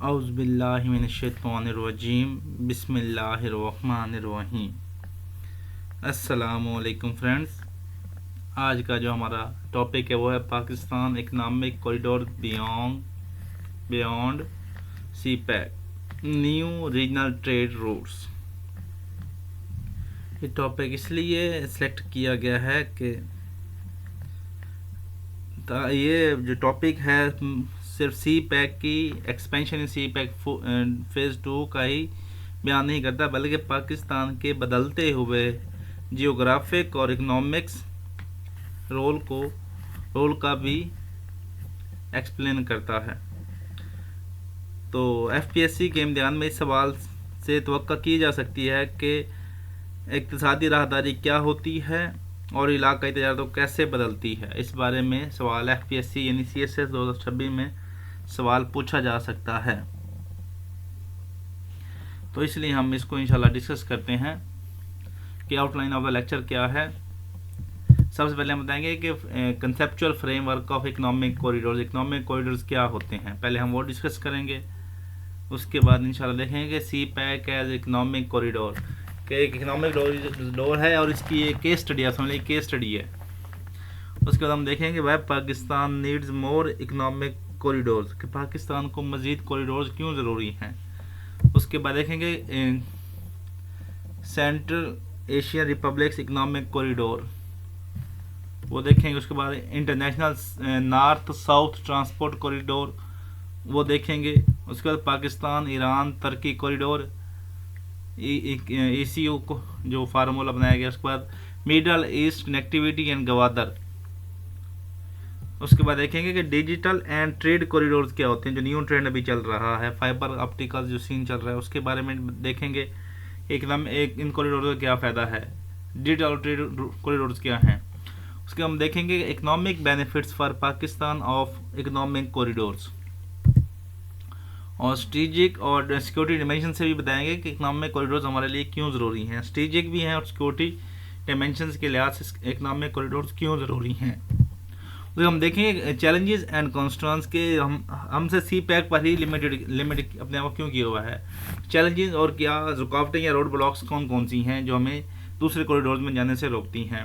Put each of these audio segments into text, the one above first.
औज़ुबिल्लाहि मिनश्शैतानिर्रजीम बिस्मिल्लाहिर्रहमानिर्रहीम। अस्सलामुअलैकुम फ्रेंड्स, आज का जो हमारा टॉपिक है वो है Pakistan economic corridor beyond CPEC new regional trade routes. ये टॉपिक इसलिए सेलेक्ट किया गया है कि ये जो टॉपिक है सिर्फ सी पैक की expansion in CPEC phase 2 का ही बयान नहीं करता, बल्कि पाकिस्तान के बदलते हुए जियोग्राफिक और इकोनॉमिक्स रोल का भी एक्सप्लेन करता है। तो एफपीएससी के इम्तिहान में इस सवाल से तवक्का की जा सकती है कि इक्तिसादी राहदारी क्या होती है और इलाकाई तजारत कैसे बदलती है। इस बारे में सवाल एफपीएससी यानी सीएसएस 2026 में सवाल पूछा जा सकता है। तो इसलिए हम इसको इंशाल्लाह डिस्कस करते हैं कि आउटलाइन ऑफ द लेक्चर क्या है। सबसे पहले हम बताएंगे कि conceptual framework of economic corridors क्या होते हैं, पहले हम वो डिस्कस करेंगे। उसके बाद इंशाल्लाह देखेंगे सी पैक एज इकोनॉमिक कॉरिडोर कि एक इकोनॉमिक कॉरिडोर है और इसकी एक केस स्टडी है, केस स्टडी है। उसके बाद हम देखेंगे वह Pakistan needs more economic corridors कि पाकिस्तान को मज़ीद कॉरिडोर्स क्यों ज़रूरी हैं। उसके बाद देखेंगे central Asian republics economic corridor वो देखेंगे। उसके बाद international north south transport corridor वो देखेंगे। उसके बाद पाकिस्तान ईरान तुर्की कॉरिडोर ECU को जो फार्मूला बनाया गया। उसके बाद middle east connectivity and Gwadar. उसके बाद देखेंगे कि डिजिटल एंड ट्रेड कॉरिडोर्स क्या होते हैं, जो न्यू ट्रेंड अभी चल रहा है, फाइबर ऑप्टिकल जो सीन चल रहा है उसके बारे में देखेंगे। एकदम इन कॉरिडोर का क्या फ़ायदा है, डिजिटल ट्रेड कॉरिडोर्स क्या हैं। उसके हम देखेंगे economic benefits for Pakistan of economic corridors और स्ट्रेटेजिक और सिक्योरिटी डिमेंशन से भी बताएंगे कि इकोनॉमिक कॉरिडोर्स हमारे लिए क्यों ज़रूरी हैं, स्ट्रेटेजिक भी हैं और सिक्योरिटी डिमेंशन के लिहाज से इकोनॉमिक कॉरिडोर्स क्यों ज़रूरी हैं। तो हम देखेंगे चैलेंजेस एंड कॉन्स्टेंट्स के हमसे सी पैक पर ही लिमिट अपने आप क्यों किया हुआ है, चैलेंजेस और क्या रुकावटें या रोड ब्लॉक्स कौन कौन सी हैं जो हमें दूसरे कॉरिडोर्स में जाने से रोकती हैं।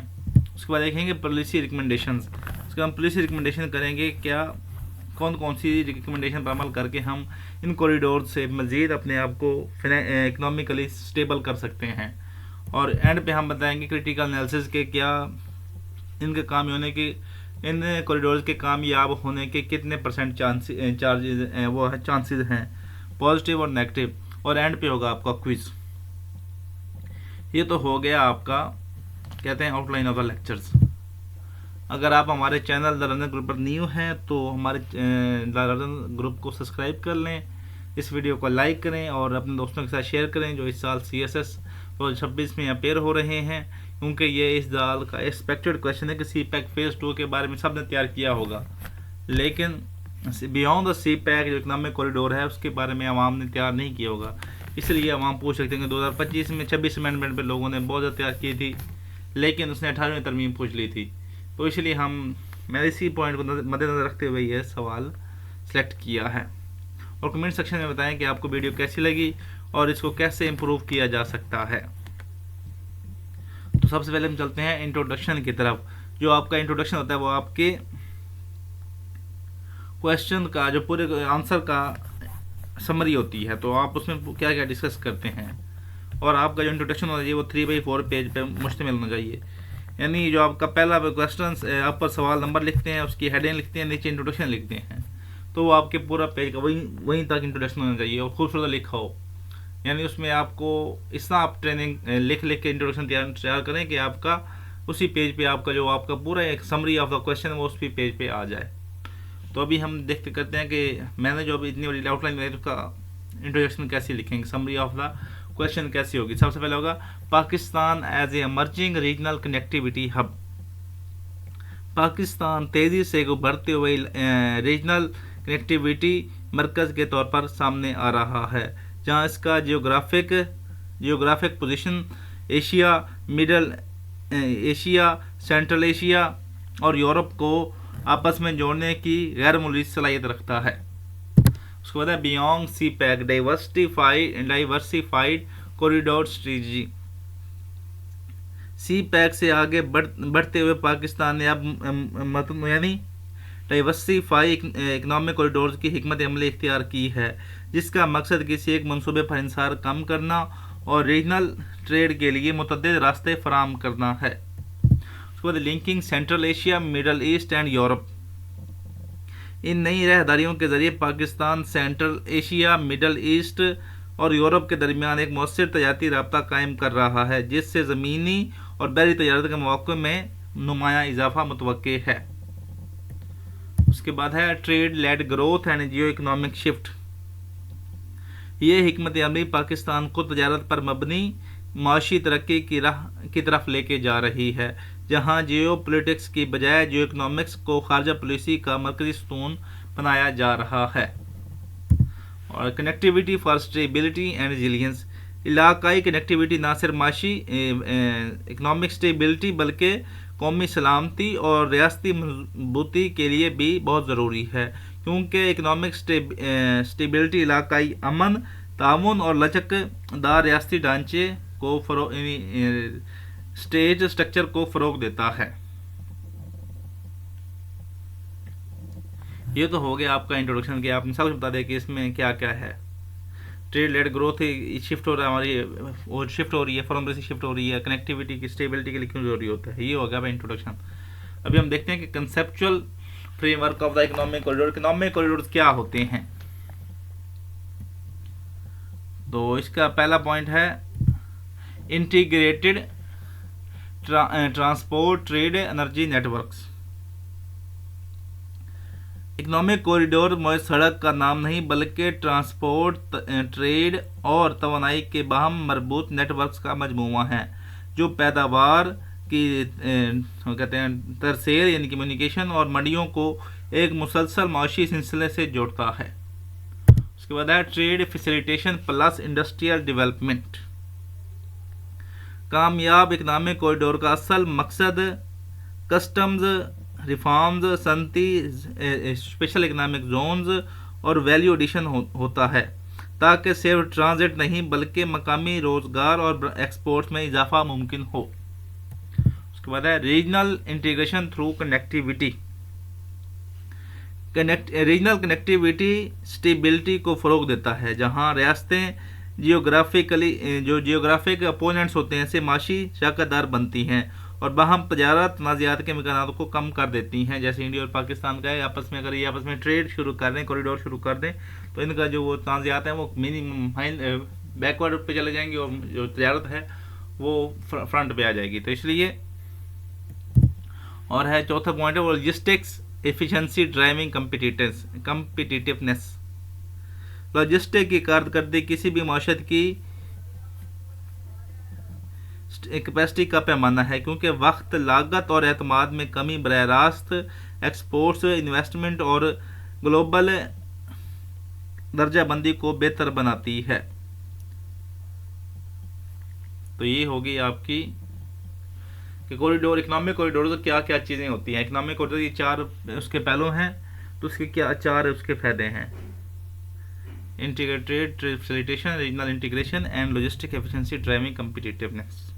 उसके बाद देखेंगे पॉलिसी रिकमेंडेशंस। उसके हम पॉलिसी रिकमेंडेशन करेंगे क्या कौन कौन सी रिकमेंडेशन पर अमल करके हम इन कॉरिडोर से मज़ीद अपने आप को इकोनॉमिकली स्टेबल कर सकते हैं। और एंड पे हम बताएंगे क्रिटिकल एनालिसिस के क्या इनके काम होने के इन कॉरिडोर्स के कामयाब होने के कितने % चांसेस हैं, पॉजिटिव और नेगेटिव। और एंड पे होगा आपका क्विज। ये तो हो गया आपका कहते हैं आउटलाइन ऑफ द लेक्चर्स। अगर आप हमारे चैनल द रनर ग्रुप पर न्यू हैं तो हमारे द रनर ग्रुप को सब्सक्राइब कर लें, इस वीडियो को लाइक करें और अपने दोस्तों के साथ शेयर करें जो इस साल CSS 2026 में अपेयर हो रहे हैं, क्योंकि ये इस साल का एक्सपेक्टेड क्वेश्चन है कि सी पैक फेज़ 2 के बारे में सबने तैयार किया होगा, लेकिन बियॉन्ड द सी पैक जो इकोनॉमिक कॉरिडोर है उसके बारे में आवाम ने तैयार नहीं किया होगा। इसलिए आवाम पूछ सकते हैं कि 2025 में 26 अमेंडमेंट पर लोगों ने बहुत ज़्यादा तैयार की थी, लेकिन उसने 18वीं तरमीम पूछ ली थी। तो इसलिए मैंने इसी पॉइंट को मद्देनज़र रखते हुए यह सवाल सेलेक्ट किया है। और कमेंट सेक्शन में बताएं कि आपको वीडियो कैसी लगी और इसको कैसे इम्प्रूव किया जा सकता है। तो सबसे पहले हम चलते हैं इंट्रोडक्शन की तरफ। जो आपका इंट्रोडक्शन होता है वो आपके क्वेश्चन का जो पूरे आंसर का समरी होती है, तो आप उसमें क्या क्या डिस्कस करते हैं। और आपका जो इंट्रोडक्शन होना चाहिए वो 3/4 पेज पे मुश्तमिल होना चाहिए। यानी जो आपका पहला क्वेश्चन आप पर सवाल नंबर लिखते हैं, उसकी हेडिंग लिखते हैं, नीचे इंट्रोडक्शन लिखते हैं, तो वो आपके पूरा पेज का वहीं तक इंट्रोडक्शन होना चाहिए और खूबसूरत लिखा हो। यानी उसमें आपको इस तरह आप ट्रेनिंग लिख के इंट्रोडक्शन तैयार करें कि आपका उसी पेज पे आपका जो आपका पूरा एक समरी ऑफ द क्वेश्चन वो उस पेज पे आ जाए। तो अभी हम देखते करते हैं कि मैंने जो अभी इतनी बड़ी आउटलाइन बनाई उसका इंट्रोडक्शन कैसे लिखेंगे, समरी ऑफ द क्वेश्चन कैसी होगी। सबसे पहले होगा Pakistan as a emerging regional connectivity hub. Pakistan तेज़ी से उभरते हुए रीजनल कनेक्टिविटी मरकज़ के तौर पर सामने आ रहा है, जहां इसका geographic position Asia, middle Asia, central Asia और यूरोप को आपस में जोड़ने की गैर मुल्की सलाहियत रखता है। उसके बाद है beyond CPEC diversified corridor strategy. CPEC से आगे बढ़ते हुए पाकिस्तान ने अब यानी डाइवर्सिफाई इकनॉमिक कॉरिडोर की हिकमत अमली इख्तियार की है, जिसका मकसद किसी एक मनसूबे पर इंसार कम करना और रीजनल ट्रेड के लिए मुतअद्दिद रास्ते फराहम करना है। उसके बाद linking Central Asia, Middle East and Europe. इन नई राहदारियों के जरिए Pakistan Central Asia, Middle East और यूरोप के दरमियान एक मौसर तजारती राब्ता कायम कर रहा है, जिससे ज़मीनी और बहरी तजारत के मौक़ों में नुमायाँ इजाफा मुतवक्के है। उसके बाद है trade led growth and Jio economic shift. ये हिकमत अमली पाकिस्तान को तजारत पर मबनी माशी तरक्की की राह की तरफ लेके जा रही है, जहाँ जियो पॉलिटिक्स की बजाय जियो इकनॉमिक्स को खारजा पॉलिसी का मरकजी स्तून बनाया जा रहा है। और connectivity for stability and resilience. इलाकाई कनेक्टिविटी न सिर्फ माशी इकनॉमिक स्टेबिलिटी बल्कि कौमी सलामती और रियासती मजबूती के लिए भी बहुत ज़रूरी है, क्योंकि इकनॉमिक स्टेबिलिटी इलाकाई अमन, ताउन और लचकदार रियासती ढांचे को स्टेट स्ट्रक्चर को फ़रोग देता है। ये तो हो गया आपका इंट्रोडक्शन कि आपने सब कुछ बता दिया कि इसमें क्या क्या है। ट्रेड लेड ग्रोथ शिफ्ट हो रहा है हमारी, और शिफ्ट हो रही है, फॉरेन पॉलिसी शिफ्ट हो रही है, कनेक्टिविटी की स्टेबिलिटी के लिए क्यों जरूरी होता है। ये हो गया इंट्रोडक्शन। अभी हम देखते हैं कि conceptual framework of the economic corridor. Economic corridor क्या होते हैं? तो इसका पहला पॉइंट है integrated transport, trade, energy networks. Economic corridor मोए सड़क का नाम नहीं बल्कि ट्रांसपोर्ट, ट्रेड और तवानाई के बाहम मरबूत नेटवर्क्स का मजमूआ है, जो पैदावार की कहते हैं तरसेल यानी कम्युनिकेशन और मंडियों को एक मुसलसल माशी सिलसिले से जोड़ता है। उसके बाद है trade facilitation plus industrial development. कामयाब इकोनॉमिक कॉरिडोर का असल मकसद कस्टम्स रिफॉर्म्स, सनती स्पेशल इकोनॉमिक जोन्स और वैल्यू एडिशन होता है, ताकि सिर्फ ट्रांजिट नहीं बल्कि मकामी रोजगार और एक्सपोर्ट्स में इजाफा मुमकिन हो। उसके बाद है regional integration through connectivity. Regional connectivity stability को फ़रोग देता है, जहां रियासतें जियोग्राफिक अपोनेंट्स होते हैं से माशी शराकतदार बनती हैं और बाहम तजारत तनाज़ात के इम्कानात को कम कर देती हैं। जैसे इंडिया और पाकिस्तान का है, आपस में अगर ये आपस में ट्रेड शुरू कर दें, कॉरिडोर शुरू कर दें, तो इनका जो वो तनाज़ात हैं वो मिनिमम बैकवर्ड पे चले जाएंगे और जो तजारत है वो फ्रंट पे आ जाएगी। तो इसलिए और है चौथा पॉइंट है वो logistics efficiency driving competitiveness. Logistic की कारकर्दगी किसी भी माशत की कैपेसिटी का पैमाना है, क्योंकि वक्त, लागत और एतमाद में कमी बराह रास्त एक्सपोर्ट्स, इन्वेस्टमेंट और ग्लोबल दर्जाबंदी को बेहतर बनाती है। तो ये होगी आपकी कि कॉरिडोर, इकोनॉमिक कॉरिडोर से क्या क्या चीज़ें होती हैं। इकोनॉमिक कॉरिडोर ये चार उसके पहलू हैं, तो उसके क्या चार उसके फायदे हैं। Integrated trade facilitation, regional integration and logistic efficiency driving competitiveness.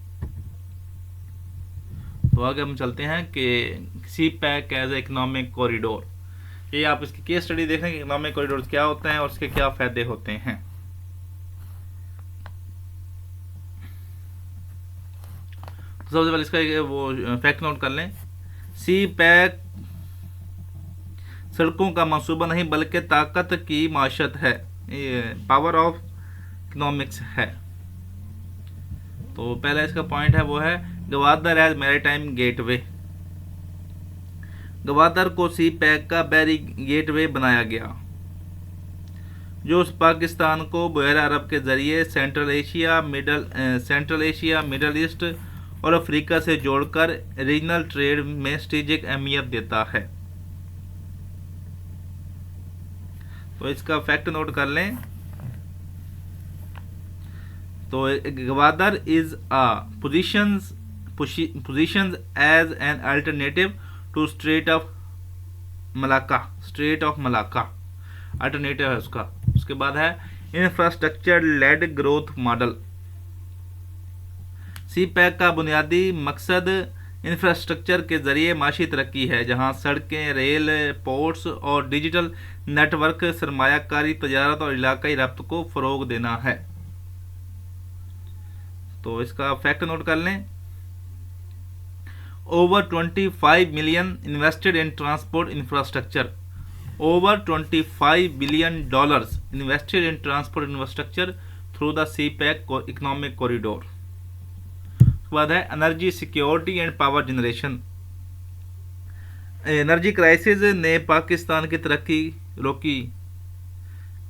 तो आगे हम चलते हैं कि CPEC as a economic corridor. ये आप इसकी केस स्टडी देखें कि इकोनॉमिक कॉरिडोर क्या होता है और उसके क्या फायदे होते हैं। तो सबसे पहले इसका वो फैक्ट नोट कर लें। सी पैक सड़कों का मंसूबा नहीं बल्कि ताकत की माशत है, ये पावर ऑफ इकोनॉमिक्स है। तो पहला इसका पॉइंट है वो है Gwadar as maritime gateway. Gwadar को सी पैक का बैरी गेटवे बनाया गया, जो पाकिस्तान को बहरा अरब के जरिए सेंट्रल एशिया, मिडल ईस्ट और अफ्रीका से जोड़कर रीजनल ट्रेड में स्ट्रेटेजिक अहमियत देता है। तो इसका फैक्ट नोट कर लें। तो Gwadar is a positions as an alternative to Strait of Malacca alternative है उसका। उसके बाद है इंफ्रास्ट्रक्चर लेड ग्रोथ मॉडल। सी पैक का बुनियादी मकसद इंफ्रास्ट्रक्चर के जरिए माशी तरक्की है, जहां सड़कें, रेल, पोर्ट्स और डिजिटल नेटवर्क सरमायाकारी, तजारत और इलाकाई रब्त को फ़रोग देना है। तो इसका फैक्ट नोट कर लें। Over 25 million invested in transport infrastructure. Over $25 billion invested in transport infrastructure through the CPEC economic corridor. उसके बाद है energy security and power generation. Energy crisis ने पाकिस्तान की तरक्की रोकी,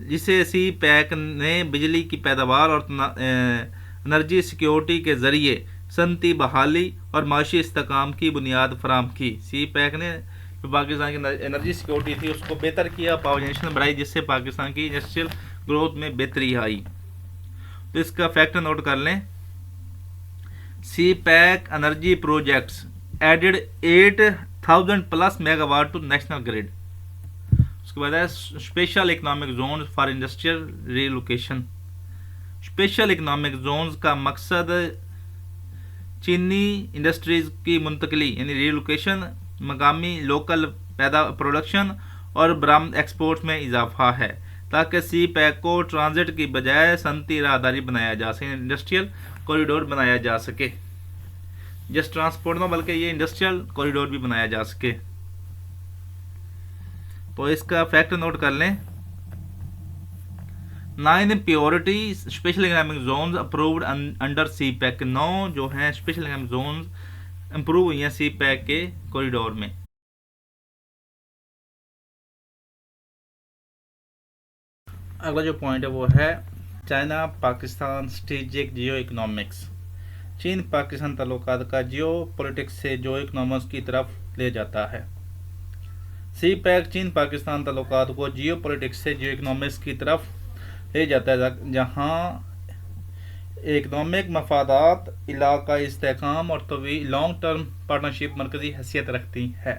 जिसे सी पैक ने बिजली की पैदावार और एनर्जी सिक्योरिटी के जरिए सनती बहाली और माशी इस्तेकाम की बुनियाद फराम की। सी पैक ने जो पाकिस्तान की एनर्जी सिक्योरिटी थी उसको बेहतर किया, पावर जनरेशन बढ़ाई, जिससे पाकिस्तान की इंडस्ट्रियल ग्रोथ में बेहतरी आई। तो इसका फैक्ट नोट कर लें। CPEC energy projects added 8,000 plus megawatt to national grid. उसके बाद है special economic zone for industrial relocation. Special economic zones का मकसद चीनी इंडस्ट्रीज की मुंतकली यानी रीलोकेशन, मकामी लोकल पैदा प्रोडक्शन और बरामद एक्सपोर्ट में इजाफा है, ताकि सी पैक को ट्रांजिट की बजाय सनती राहदारी बनाया जा सके, इंडस्ट्रियल कॉरिडोर बनाया जा सके। जस्ट ट्रांसपोर्ट ना बल्कि ये इंडस्ट्रियल कॉरिडोर भी बनाया जा सके। तो इसका फैक्ट नोट कर लें। 9 priority special economic zones approved under CPEC. 9 जो हैं स्पेशल इकोनॉमिक जोन्स अप्रूव हुई हैं सी पैक के कॉरिडोर में। अगला जो पॉइंट है वो है चाइना पाकिस्तान स्ट्रेटेजिक जियो इकोनॉमिक्स। चीन पाकिस्तान ताल्लुकात का जियो पॉलिटिक्स से जियो इकोनॉमिक्स की तरफ ले जाता है। सी पैक चीन पाकिस्तान ताल्लुकात को जियो पॉलिटिक्स से जियो इकोनॉमिक्स की तरफ ले जाता है, जहाँ इकोनॉमिक मफादात, इलाका इस्तेहकाम और लॉन्ग टर्म पार्टनरशिप मरकजी हैसियत रखती है।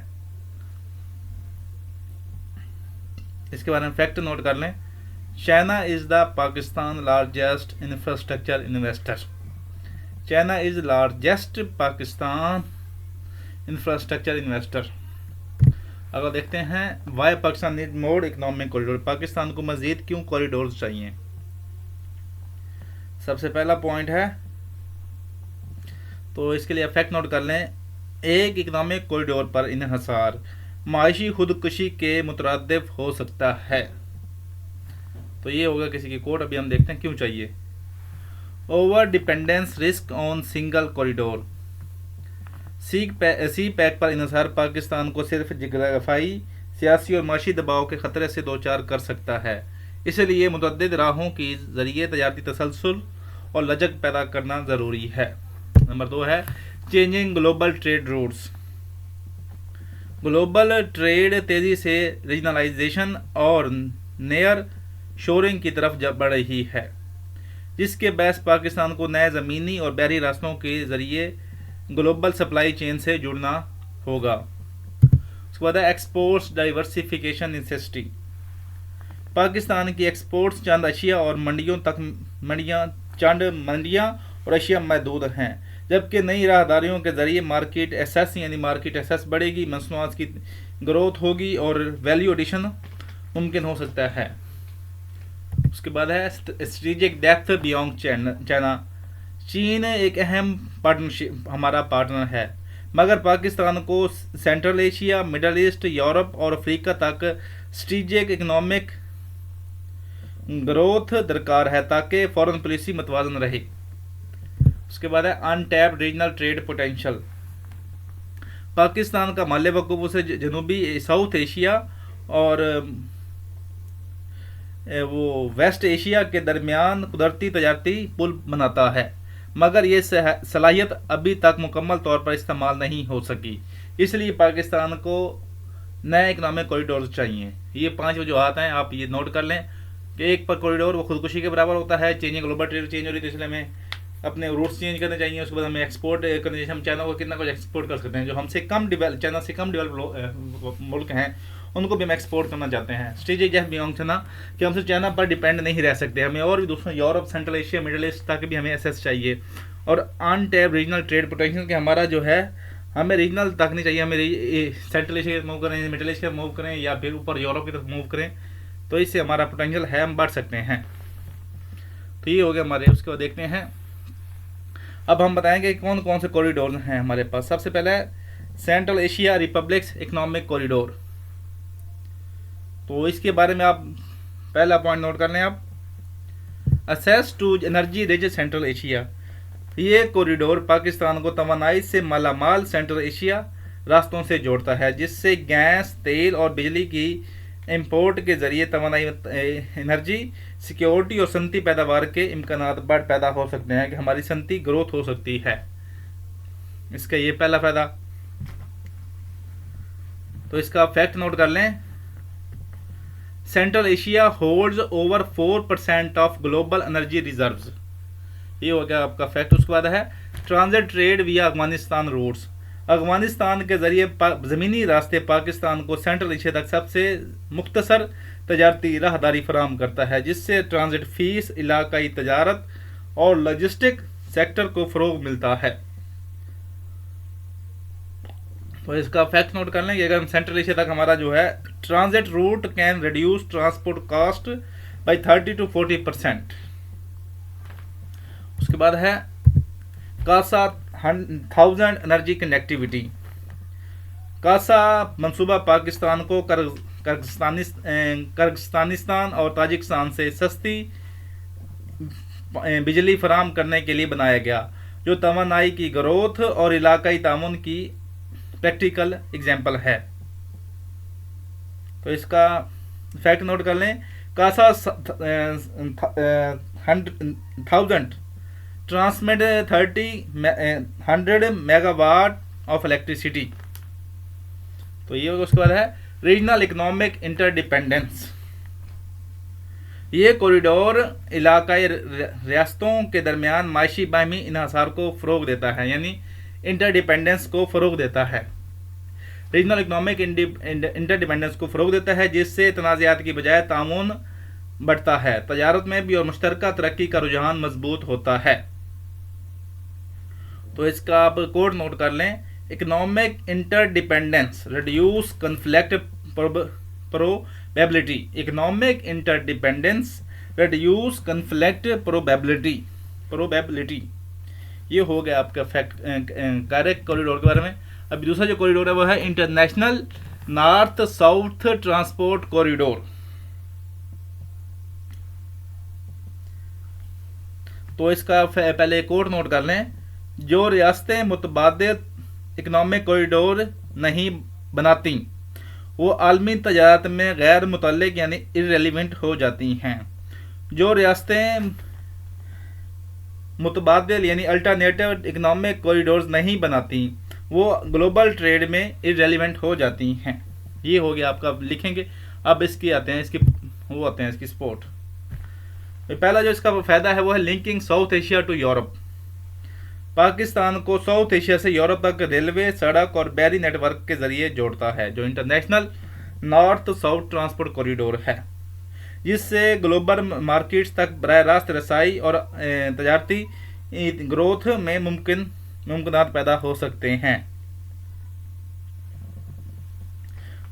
इसके बारे में फैक्ट नोट कर लें। China is the Pakistan largest infrastructure investor. China is largest Pakistan infrastructure investor. अगर देखते हैं why Pakistan need more economic corridor, Pakistan को मजीद क्यों कॉरिडोर चाहिए। सबसे पहला पॉइंट है, तो इसके लिए फैक्ट नोट कर लें। एक इकोनॉमिक कॉरिडोर पर इन्हिसार माशी खुदकुशी के मुतरद्दिफ हो सकता है। तो ये होगा किसी की कोट। अभी हम देखते हैं क्यों चाहिए। Over dependence risk on single corridor. CPEC पर इन्हिसार पाकिस्तान को सिर्फ जगराफाई, सियासी और माशी दबाव के खतरे से दो चार कर सकता है, इसलिए मुतअद्दिद राहों के जरिए तजारती तसलसल और लचक पैदा करना ज़रूरी है। नंबर 2 है changing global trade routes. Global trade तेज़ी से रीजनलाइजेशन और नेयर शोरिंग की तरफ बढ़ रही है, जिसके बहस पाकिस्तान को नए ज़मीनी और बहरी रास्तों के ज़रिए ग्लोबल सप्लाई चेन से जुड़ना होगा। उसके बाद है एक्सपोर्ट्स डाइवर्सिफिकेशन नेसेसिटी। पाकिस्तान की एक्सपोर्ट्स चंद अशिया और मंडियां और अशिया महदूद हैं, जबकि नई राहदारियों के जरिए मार्केट एक्सेस यानी मार्केट एक्सेस बढ़ेगी, मसनूआत की ग्रोथ होगी और वैल्यू एडिशन मुमकिन हो सकता है। उसके बाद है स्ट्रेटेजिक डेप्थ बियॉन्ड चाइना। चीन एक अहम पार्टनरशिप हमारा पार्टनर है, मगर पाकिस्तान को central Asia, Middle east, Europe और अफ्रीका तक स्ट्रेटेजिक इकोनॉमिक ग्रोथ दरकार है, ताकि फॉरेन पॉलिसी मतवाजन रहे। उसके बाद है untapped regional trade potential. Pakistan का माले वकूफ़ से जनूबी साउथ एशिया और वो वेस्ट एशिया के दरमियान कुदरती तजारती पुल बनाता है, मगर ये सलाहियत अभी तक मुकम्मल तौर पर इस्तेमाल नहीं हो सकी, इसलिए पाकिस्तान को नए इकोनॉमिक कॉरिडोर चाहिए। ये 5 वजूहात हैं, आप ये नोट कर लें कि एक पर कॉरिडोर वो खुदकुशी के बराबर होता है। चेंजिंग ग्लोबल ट्रेड चेंज हो रही है, तो इसलिए हमें अपने रूट्स चेंज करने चाहिए। उसके बाद हमें एक्सपोर्ट करने चाहिए, हम चाइना को कितना कुछ एक्सपोर्ट कर सकते हैं जो हमसे कम चाइना से कम डेवलप मुल्क हैं, उनको भी हम एक्सपोर्ट करना चाहते हैं। स्ट्रेटेजी है बिलोंग से ना कि हम सिर्फ चाइना पर डिपेंड नहीं रह सकते, हमें और भी दूसरों Europe, central Asia, middle east तक भी हमें एक्सेस चाहिए। और अनटैप रीजनल ट्रेड पोटेंशियल कि हमारा जो है हमें रीजनल तक नहीं चाहिए, हमें सेंट्रल एशिया की तरफ मूव करें, मिडिल एशिया मूव करें या फिर ऊपर यूरोप की तरफ मूव करें, तो इससे हमारा पोटेंशियल है, हम बढ़ सकते हैं। तो ये हो गया हमारे। उसके बाद देखते हैं अब हम बताएंगे कौन कौन से कॉरिडोर हैं हमारे पास। सबसे पहले है central Asia republics economic corridor. तो इसके बारे में आप पहला पॉइंट नोट कर लें आप, access to energy rich Central Asia. ये कॉरिडोर पाकिस्तान को तवानाई से मालामाल सेंट्रल एशिया रास्तों से जोड़ता है, जिससे गैस, तेल और बिजली की इंपोर्ट के जरिए तवानाई एनर्जी सिक्योरिटी और सनती पैदावार के इम्कानात बढ़ पैदा हो सकते हैं, कि हमारी सनती ग्रोथ हो सकती है। इसका ये पहला फायदा। तो इसका फैक्ट नोट कर लें, central Asia holds over 4% of global energy reserves. ये हो गया आपका फैक्ट। उसके बाद है ट्रांजिट ट्रेड विया अफगानिस्तान रूट्स। अफगानिस्तान के जरिए ज़मीनी रास्ते पाकिस्तान को सेंट्रल एशिया तक सबसे मुख्तसर तजारती राहदारी फराहम करता है, जिससे ट्रांजिट फीस, इलाकाई तजारत और लॉजिस्टिक सेक्टर को फ़रोग मिलता है। तो इसका फैक्ट नोट कर लें कि अगर हम सेंट्रल एशिया तक हमारा जो है transit route can reduce transport cost by 30 to 40%। उसके बाद है कासा 1000 एनर्जी कनेक्टिविटी। कासा मंसूबा पाकिस्तान को किर्गिस्तानिस्तान और ताजिकिस्तान से सस्ती बिजली फराहम करने के लिए बनाया गया, जो तवानाई की ग्रोथ और इलाकाई तामुन की प्रैक्टिकल एग्जाम्पल है। तो इसका फैक्ट नोट कर लें, CASA 1000 transmit 100 megawatt of electricity. तो ये उसके बाद है रीजनल इकोनॉमिक इंटरडिपेंडेंस। ये कॉरिडोर इलाकाई रियासतों के दरमियान माशी बाहमी इन्हासार को फ़रोग देता है, यानी इंटरडिपेंडेंस को फ़रोग देता है। रीजनल इकोनॉमिक इंटरडिपेंडेंस को फ़रोग देता है, जिससे तनाज़ात की बजाय तामुन बढ़ता है, तजारत में भी और मुश्तरका तरक्की का रुझान मजबूत होता है। तो इसका आप कोड नोट कर लें, economic interdependence reduce conflict probability. Economic interdependence reduce conflict probability. ये हो गया आपका फैक्ट करेक्ट कॉरिडोर के बारे में। अभी दूसरा जो कॉरिडोर है वो है international north south transport corridor. तो इसका पहले कोड नोट कर लें, जो रियासतें मुतबादिल इकनॉमिक कॉरिडोर नहीं बनाती वो आलमी तजारत में गैर मुतल्लिक यानी इररेलेवेंट हो जाती हैं। जो रियासतें मुतबादिल यानी अल्टरनेटिव इकनॉमिक कॉरिडोर्स नहीं बनाती वो ग्लोबल ट्रेड में इररेलेवेंट हो जाती हैं। ये हो गया आपका, लिखेंगे। अब इसकी आते हैं, इसकी सपोर्ट। पहला जो इसका फ़ायदा है वो है linking South Asia to Europe. Pakistan को साउथ एशिया से यूरोप तक रेलवे, सड़क और बहरी नेटवर्क के जरिए जोड़ता है, जो international north south transport corridor है, जिससे ग्लोबल मार्केट्स तक बराह रास्त रसाई और तजारती ग्रोथ में मुमकिनात पैदा हो सकते हैं।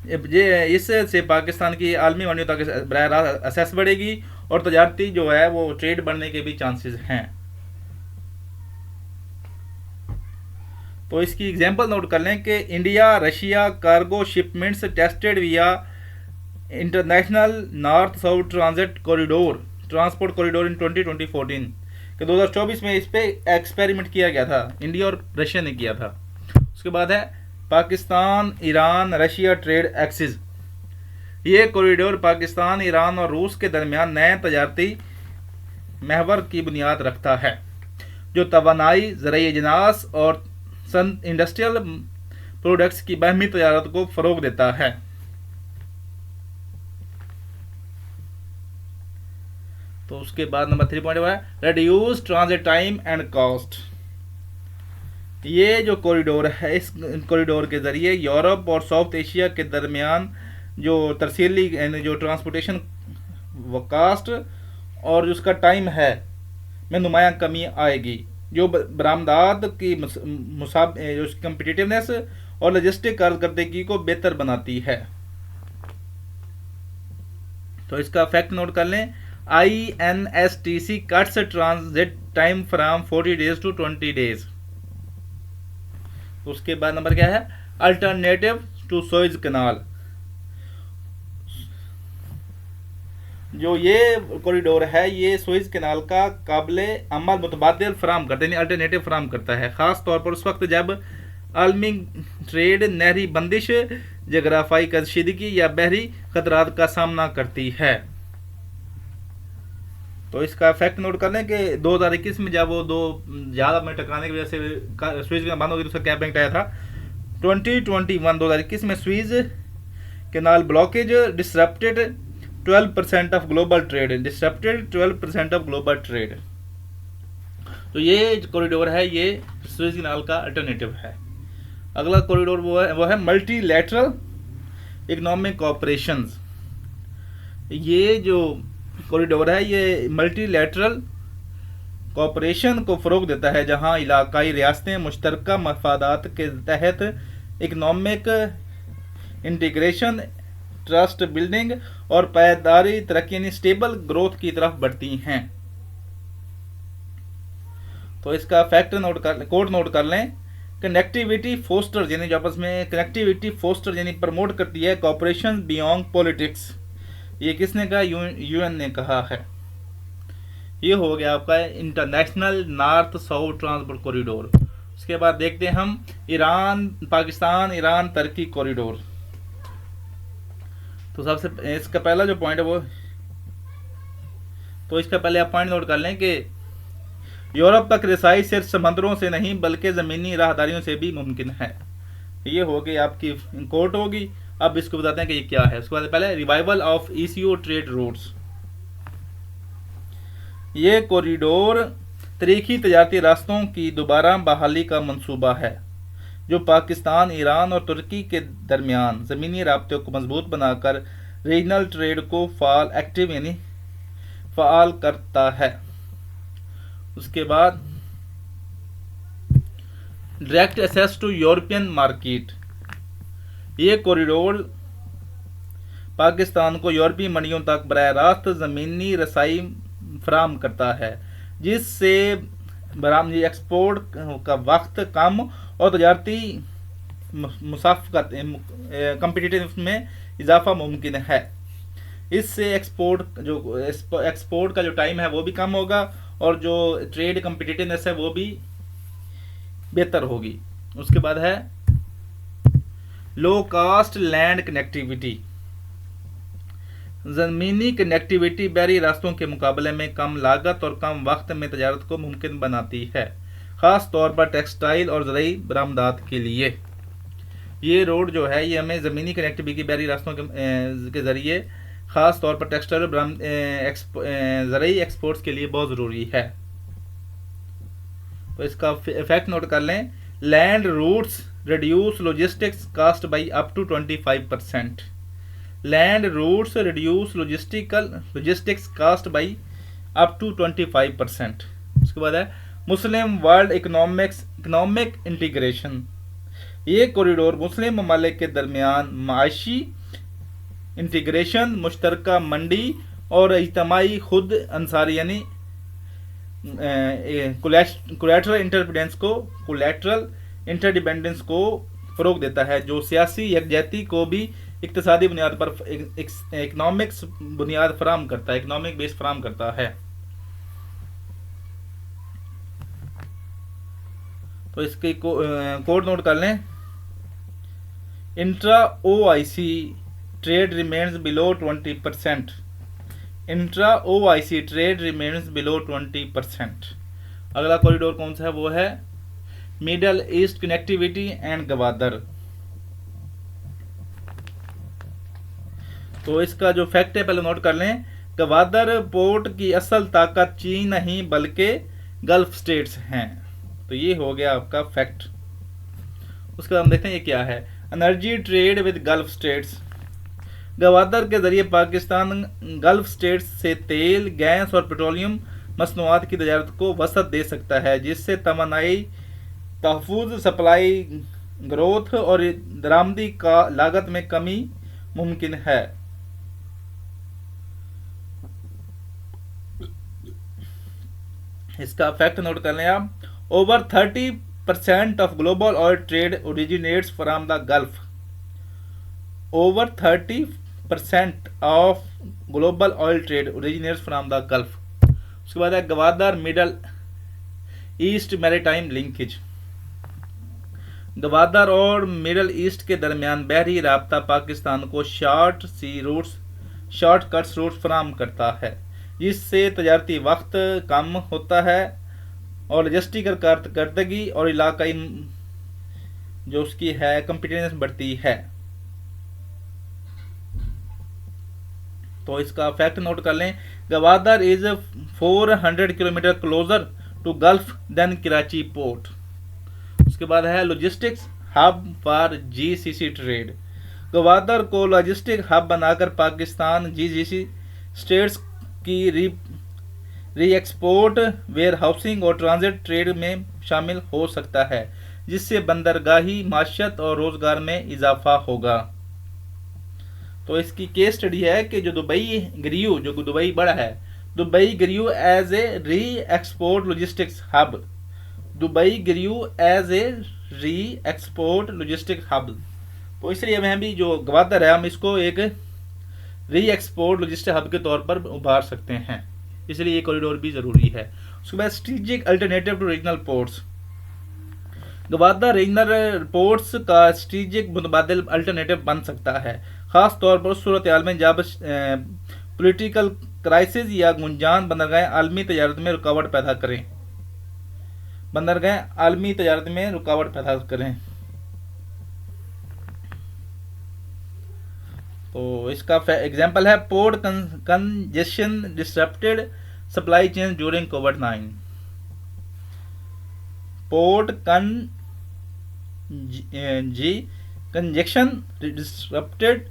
इससे पाकिस्तान की आलमी मंडियों तक बराह रास्त एक्सेस बढ़ेगी और तजारती जो है वो ट्रेड बढ़ने के भी चांसेस हैं। तो इसकी एग्जांपल नोट कर लें कि India Russia cargo shipments tested via International north south transport Corridor in 2014 के 2024 में इस पे एक्सपेरिमेंट किया गया था, इंडिया और रशिया ने किया था। उसके बाद है Pakistan Iran Russia trade axis. ये कॉरिडोर पाकिस्तान, ईरान और रूस के दरमियान नए तजारती महवर की बुनियाद रखता है, जो तवानाई, ज़राई अजनास और इंडस्ट्रियल प्रोडक्ट्स की बाहमी तजारत को फ़रोग देता है। तो उसके बाद नंबर 3 पॉइंट है reduce transit time and cost. ये जो कॉरिडोर है, इस कॉरिडोर के जरिए यूरोप और साउथ एशिया के दरमियान जो तरसीली यानी जो ट्रांसपोर्टेशन कास्ट और उसका टाइम है में नुमायां कमी आएगी, जो बरामदात की जो कम्पिटिटिवनेस और लॉजिस्टिक कारकर्दगी को बेहतर बनाती है। तो इसका फैक्ट नोट कर लें, INSTC cuts transit time from 40 days to 20 days. उसके बाद नंबर क्या है, अल्टरनेटिव टू सुएज कनाल। जो ये कॉरिडोर है ये सुएज कनाल का काबिल अमल मुतबादिल फराम करता है, अल्टरनेटिव फराम करता है, ख़ास तौर पर उस वक्त जब आलमी ट्रेड नहरी बंदिश, जगराफाई कशीदगी या बहरी खतरात का सामना करती है। तो इसका फैक्ट नोट कर लें कि 2021 में जब वो दो ज़्यादा में टकराने की वजह से स्वीज कनाल बंद हो गई तो उसका क्या इम्पैक्ट आया था। 2021 में Suez Canal blockage disrupted 12% of global trade. तो ये कॉरिडोर है, ये स्वेज कनाल का अल्टरनेटिव है। अगला कॉरिडोर वो है मल्टीलैटरल इकोनॉमिक कोऑपरेशंस। ये जो कॉरिडोर है ये मल्टीलैटरल कोऑपरेशन को फ़रोग देता है, जहां इलाकाई रियासतें मुश्तरका मफादात के तहत इकोनॉमिक इंटीग्रेशन, ट्रस्ट बिल्डिंग और पायदारी तरक्की यानी स्टेबल ग्रोथ की तरफ बढ़ती हैं। तो इसका फैक्ट कोड नोट कर लें, कनेक्टिविटी फोस्टर यानी जो आपस में कनेक्टिविटी फोस्टर यानी प्रमोट करती है कॉपरेशन बियॉन्ड पॉलिटिक्स। ये किसने कहा, UN ने कहा है। ये हो गया आपका international north south transport corridor. उसके बाद देखते हैं हम पाकिस्तान ईरान तुर्की कॉरिडोर। तो सबसे इसका पहला जो पॉइंट है वो, तो इसका पहले आप पॉइंट नोट कर लें कि यूरोप तक रसाई सिर्फ समंदरों से नहीं बल्कि ज़मीनी राहदारियों से भी मुमकिन है। ये हो गई आपकी कोर्ट होगी। अब इसको बताते हैं कि ये क्या है। उसके बाद पहले revival of ECO trade routes. ये कॉरिडोर तरीकी तजारती रास्तों की दोबारा बहाली का मंसूबा है, जो पाकिस्तान, ईरान और तुर्की के दरमियान ज़मीनी राब्ते को मजबूत बनाकर रीजनल ट्रेड को फ़ाल करता है। उसके बाद direct access to European market. ये कॉरिडोर पाकिस्तान को यूरोपीय मंडियों तक बराह रास्त ज़मीनी रसाई फराहम करता है, जिससे बरामदी एक्सपोर्ट का वक्त कम और तजारती कम्पिटिटिव में इजाफा मुमकिन है। इससे एक्सपोर्ट का जो टाइम है वो भी कम होगा और जो ट्रेड कम्पिटिटिवनेस है वो भी बेहतर होगी। उसके बाद है लो कास्ट लैंड कनेक्टिविटी। ज़मीनी कनेक्टिविटी बहरी रास्तों के मुकाबले में कम लागत और कम वक्त में तजारत को मुमकिन बनाती है, ख़ास तौर पर टेक्सटाइल और ज़रई बरामदात के लिए। ये रोड जो है ये हमें ज़मीनी कनेक्टिविटी बहरी रास्तों के ज़रिए ख़ास तौर पर टेक्सटाइल और ज़रई एक्सपोर्ट्स के लिए बहुत ज़रूरी है। तो इसका इफेक्ट नोट कर लें, land routes reduce logistics cost by up to 25%। Land routes reduce logistics cost by up to 25%। उसके बाद है मुस्लिम वर्ल्ड इकोनॉमिक इंटीग्रेशन। ये कॉरिडोर मुस्लिम ममालिक के दरमियान माशी इंटीग्रेशन, मुश्तरका मंडी और इज्तमाही खुद अंसारी यानी कोलैटरल इंटरडिपेंडेंस को फ़रोग देता है, जो सियासी यकजहती को भी इक्तिसादी बुनियाद पर इकनॉमिक्स बुनियाद फराहम करता है, इकनॉमिक बेस फराहम करता है। तो इसके कोड नोट कर लें, intra OIC trade remains below 20%। Intra OIC trade remains below 20%। अगला कॉरिडोर कौन सा है, वो है middle east connectivity and Gwadar. तो इसका जो फैक्ट है पहले नोट कर लें, गवादर पोर्ट की असल ताकत चीन नहीं बल्कि गल्फ स्टेट्स हैं। तो ये हो गया आपका फैक्ट। उसके बाद हम देखते हैं ये क्या है, energy trade with gulf states. Gwadar के जरिए पाकिस्तान गल्फ स्टेट्स से तेल, गैस और पेट्रोलियम मसनूआत की तजारत को वसअत दे सकता है, जिससे तवानाई तहफ़्फ़ुज़, सप्लाई ग्रोथ और दरामदी का लागत में कमी मुमकिन है। इसका फैक्ट नोट कर लें आप। Over 30% of global oil trade originates from the gulf. Over 30% of global oil trade originates from the gulf. उसके बाद है Gwadar middle east maritime linkage. Gwadar और मिडल ईस्ट के दरमियान बहरी राब्ता पाकिस्तान को शॉर्टकट्स रूट फराहम करता है, जिससे तजारती वक्त कम होता है और लॉजिस्टिकल कारकर्दगी और इलाकाई जो उसकी है कम्पिटिटिवनेस बढ़ती है। तो इसका फैक्ट नोट कर लें। Gwadar is 400 kilometre closer to Gulf than Karachi port. उसके बाद है logistics hub for GCC trade. Gwadar को लॉजिस्टिक हब बनाकर पाकिस्तान जीसीसी स्टेट्स की री एक्सपोर्ट, वेयर हाउसिंग और ट्रांजिट ट्रेड में शामिल हो सकता है, जिससे बंदरगाही माशियत और रोजगार में इजाफा होगा। तो इसकी केस स्टडी है कि जो दुबई बढ़ा है, Dubai grew as a re export logistics hub. Dubai grew as a re export logistic hub. तो इसलिए हमें भी जो गवादर है हम इसको एक री एक्सपोर्ट लॉजिस्टिक हब के तौर पर उभार सकते हैं, इसलिए ये कॉरिडोर भी ज़रूरी है। उसके बाद strategic alternative to regional ports. Gwadar regional ports का स्ट्रेटेजिक मुतबादिल अल्टरनेटिव बन सकता है, ख़ास तौर पर उस सूरत हाल में जब पॉलिटिकल क्राइसिस या गुंजान बंदरगाह आलमी तजारत में रुकावट पैदा करें। तो इसका एग्जाम्पल है port congestion disturbed supply chain during कोविड-19। Port congestion disturbed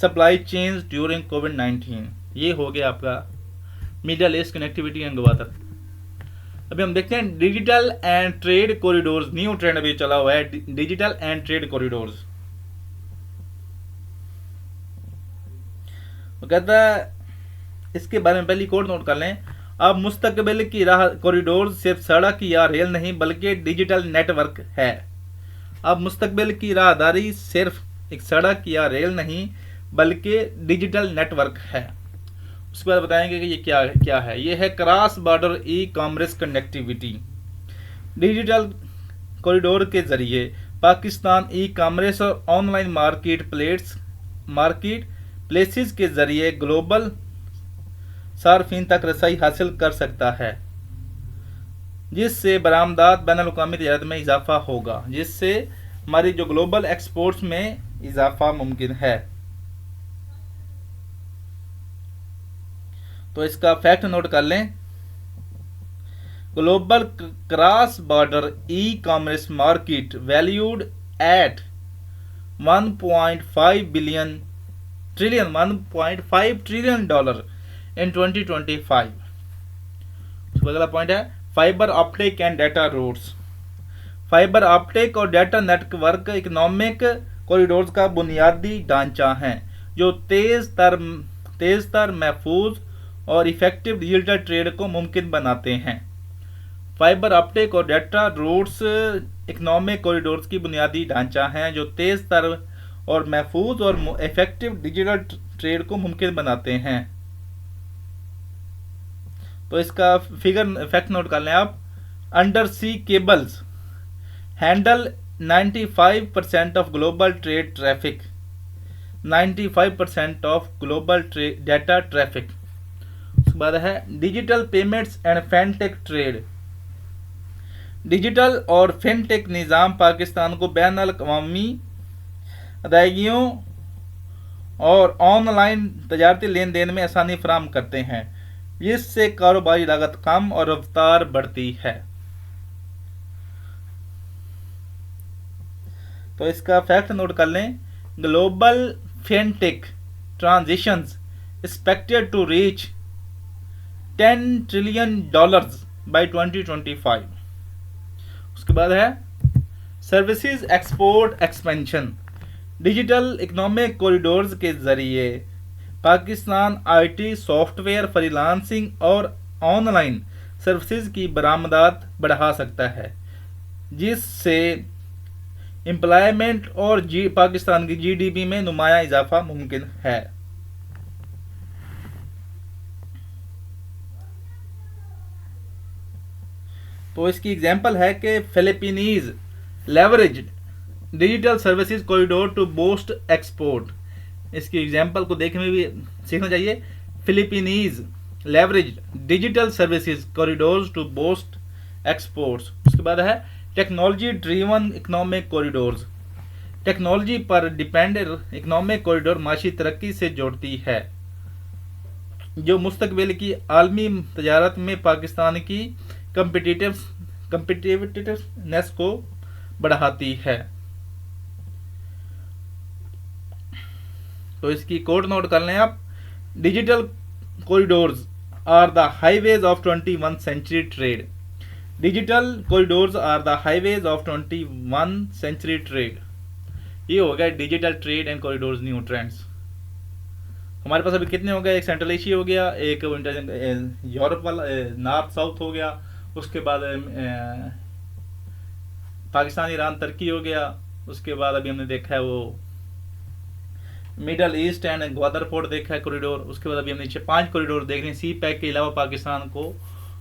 supply chain during कोविड-19। ये हो गया आपका middle east connectivity and Gwadar. अभी हम देखते हैं digital and trade corridors. New trend अभी चला हुआ है, डिजिटल एंड ट्रेड कॉरिडोर्स। वो कहता है इसके बारे में पहली कोड नोट कर लें। अब मुस्तकबिल की राह कॉरिडोर सिर्फ सड़क या रेल नहीं बल्कि डिजिटल नेटवर्क है। अब मुस्तकबिल की राहदारी सिर्फ एक सड़क या रेल नहीं बल्कि डिजिटल नेटवर्क है। उसके बाद बताएंगे कि ये क्या है। ये है cross border e commerce connectivity. Digital corridor के जरिए पाकिस्तान ई कॉमर्स और ऑनलाइन मार्केट प्लेसेस के जरिए ग्लोबल सार्फिन तक रसाई हासिल कर सकता है, जिससे बरामदात बैनुल-अक़वामी तिजारत में इजाफा होगा, जिससे हमारी जो ग्लोबल एक्सपोर्ट्स में इजाफा मुमकिन है। तो इसका फैक्ट नोट कर लें। Global cross border e commerce market valued at 1.5 trillion dollar in 2025। उसका अगला पॉइंट है fibre optic and data routes. Fibre optic और डाटा नेटवर्क इकोनॉमिक कॉरिडोर्स का बुनियादी ढांचा है, जो तेज तर महफूज और इफेक्टिव डिजिटल ट्रेड को मुमकिन बनाते हैं। फाइबर ऑप्टिक और डाटा रूट्स इकोनॉमिक कॉरिडोर्स की बुनियादी ढांचा हैं, जो तेज तर और महफूज और इफेक्टिव डिजिटल ट्रेड को मुमकिन बनाते हैं। तो इसका फैक्ट नोट कर लें आप। Undersea cables handle 95% of global trade traffic. 95% of global data traffic. उसके बाद है digital payments and fintech trade. Digital और फिनटेक निज़ाम पाकिस्तान को बैनुल-अक़वामी अदायगियों और ऑनलाइन तजारती लेन देन में आसानी फराहम करते हैं, जिससे कारोबारी लागत कम और रफ्तार बढ़ती है। तो इसका फैक्ट नोट कर लें। Global fintech transitions expected to reach $10 trillion by 2025। उसके बाद है services export expansion. Digital economic corridors के जरिए पाकिस्तान आईटी, सॉफ्टवेयर, फ्रीलांसिंग और ऑनलाइन सर्विसेज की बरामदात बढ़ा सकता है, जिससे एम्प्लॉयमेंट और पाकिस्तान की जीडीपी में नुमाया इजाफा मुमकिन है। तो इसकी एग्जांपल है कि Philippines leverage digital services corridor to boost export. इसकी एग्जांपल को देखने में भी सीखना चाहिए। Philippines leverage digital services corridors to boost exports. उसके बाद है technology driven economic corridors. Technology पर डिपेंडेंट इकोनॉमिक कॉरिडोर माशी तरक्की से जोड़ती है, जो मुस्तकबिल की आलमी तजारत में पाकिस्तान की कम्पिटिटिवनेस को बढ़ाती है। तो इसकी कोड नोट कर लें आप। Digital corridors are the highways of 21 century trade. Digital corridors are the highways of 21 century trade. ये हो गया digital trade and corridors new trends. हमारे पास अभी कितने हो गए? एक सेंट्रल एशिया हो गया, एक यूरोप वाला नॉर्थ साउथ हो गया, उसके बाद पाकिस्तान ईरान तुर्की हो गया, उसके बाद अभी हमने देखा है वो middle East and Gwadar port देखा है कॉरिडोर। उसके बाद अभी हमने 5 कॉरिडोर देख रहे हैं, सी पैक के अलावा पाकिस्तान को